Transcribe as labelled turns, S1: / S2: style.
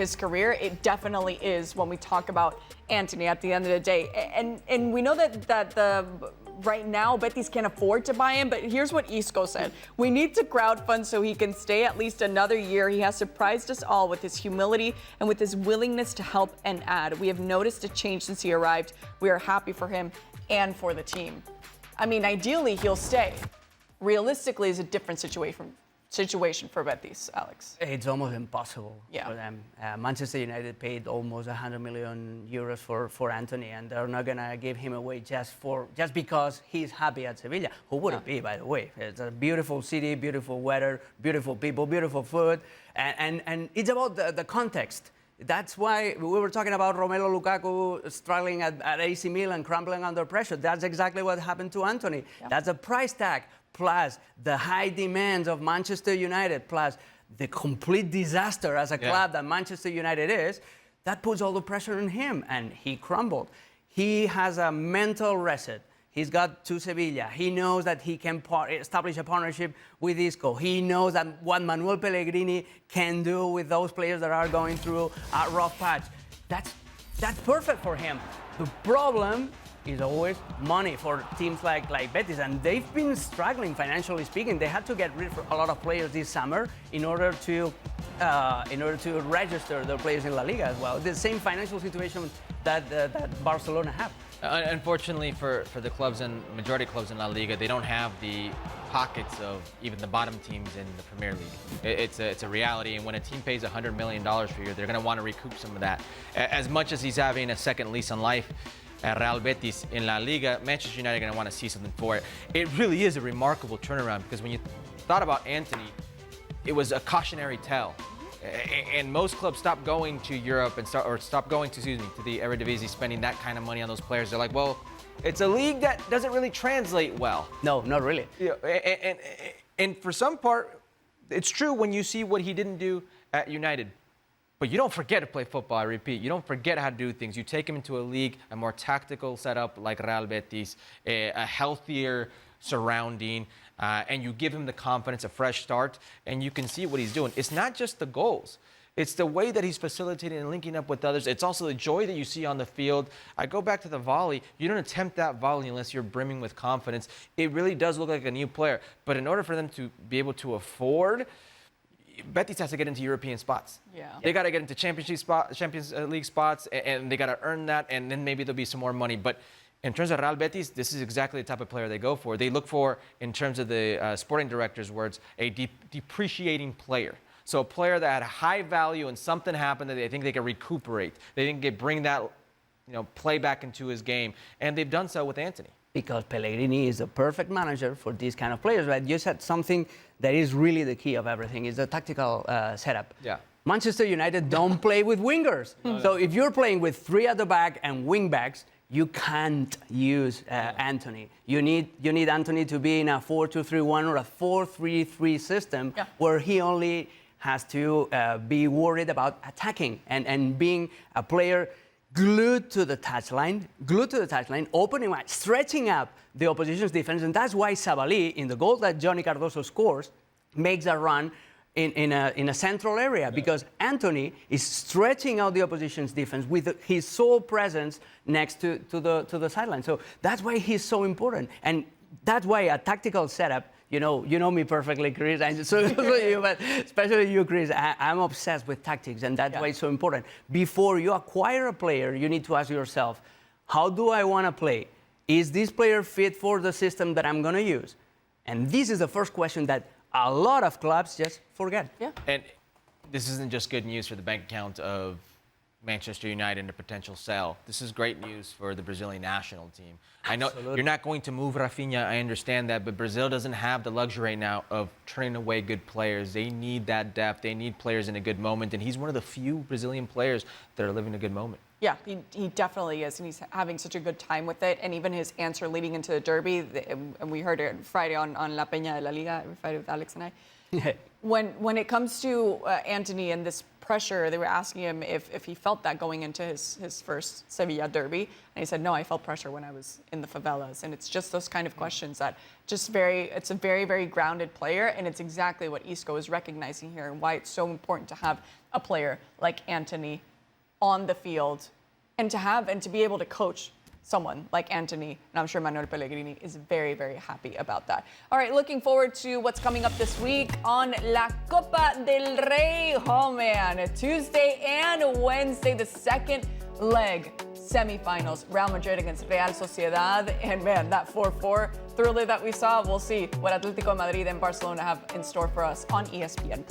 S1: his career, it definitely is when we talk about Antony at the end of the day. And we know that right now Betis can't afford to buy him, but here's what Isco said. We need to crowdfund so he can stay at least another year. He has surprised us all with his humility and with his willingness to help and add. We have noticed a change since he arrived. We are happy for him and for the team. I mean, ideally he'll stay. Realistically, it's a different situation for Betis, Alex.
S2: It's almost impossible for them. Manchester United paid almost 100 million euros for Antony, and they're not gonna give him away just because he's happy at Sevilla. Who would it be, by the way? It's a beautiful city, beautiful weather, beautiful people, beautiful food, and it's about the context. That's why we were talking about Romelu Lukaku struggling at AC Milan, crumbling under pressure. That's exactly what happened to Antony. That's a price tag, plus the high demands of Manchester United, plus the complete disaster as a club that Manchester United is. That puts all the pressure on him, and he crumbled. He has a mental reset. He's got to Sevilla. He knows that he can establish a partnership with Isco. He knows that what Manuel Pellegrini can do with those players that are going through a rough patch. That's perfect for him. The problem is always money for teams like Betis, and they've been struggling financially speaking. They had to get rid of a lot of players this summer in order to register their players in La Liga as well. The same financial situation that Barcelona have.
S3: Unfortunately for the clubs and majority of clubs in La Liga, they don't have the pockets of even the bottom teams in the Premier League. It's a reality, and when a team pays $100 million per year, they're going to want to recoup some of that. As much as he's having a second lease on life at Real Betis in La Liga, Manchester United are going to want to see something for it. It really is a remarkable turnaround, because when you thought about Antony, it was a cautionary tale. And most clubs stop going to Europe and stop going to the Eredivisie, spending that kind of money on those players. They're like, well, it's a league that doesn't really translate well.
S2: No, not really.
S3: Yeah, and for some part, it's true when you see what he didn't do at United. But you don't forget to play football, I repeat. You don't forget how to do things. You take him into a league, a more tactical setup like Real Betis, a healthier surrounding, and you give him the confidence, a fresh start, and you can see what he's doing. It's not just the goals. It's the way that he's facilitating and linking up with others. It's also the joy that you see on the field. I go back to the volley. You don't attempt that volley unless you're brimming with confidence. It really does look like a new player. But in order for them to be able to afford, Betis has to get into European spots. They got to get into Champions League spots, and they got to earn that, and then maybe there'll be some more money. But in terms of Real Betis, this is exactly the type of player they go for. They look for, in terms of the sporting director's words, a depreciating player. So a player that had a high value and something happened that they think they can recuperate. They think bring that play back into his game. And they've done so with Antony.
S2: Because Pellegrini is the perfect manager for these kind of players, right? You said something that is really the key of everything, is the tactical setup. Manchester United don't play with wingers. So if you're playing with three at the back and wing backs, you can't use Antony. You need Antony to be in a 4-2-3-1 or a 4-3-3 system where he only has to be worried about attacking and being a player glued to the touchline, opening wide, stretching up the opposition's defense. And that's why Sabali, in the goal that Johnny Cardoso scores, makes a run in a central area, because Antony is stretching out the opposition's defense with his sole presence next to the sideline. So that's why he's so important, and that's why a tactical setup. You know me perfectly, Chris, and so you, but especially you, Chris. I'm obsessed with tactics, and that's why it's so important. Before you acquire a player, you need to ask yourself, how do I want to play? Is this player fit for the system that I'm going to use? And this is the first question that a lot of clubs just forget.
S3: And this isn't just good news for the bank account of Manchester United and a potential sell. This is great news for the Brazilian national team. I know you're not going to move Rafinha, I understand that, but Brazil doesn't have the luxury right now of turning away good players. They need that depth. They need players in a good moment, and he's one of the few Brazilian players that are living a good moment.
S1: Yeah, he definitely is, and he's having such a good time with it. And even his answer leading into the derby, and we heard it Friday on La Peña de la Liga, Friday with Alex and I. When it comes to Antony and this pressure. They were asking him if he felt that going into his first Sevilla derby. And he said, no, I felt pressure when I was in the favelas. And it's just those kind of questions that it's a very, very grounded player. And it's exactly what Isco is recognizing here and why it's so important to have a player like Antony on the field and to be able to coach someone like Antony, and I'm sure Manuel Pellegrini is very, very happy about that. All right, looking forward to what's coming up this week on La Copa del Rey. Oh man, Tuesday and Wednesday, the second leg semifinals, Real Madrid against Real Sociedad, and man, that 4-4 thriller that we saw, we'll see what Atletico Madrid and Barcelona have in store for us on ESPN+.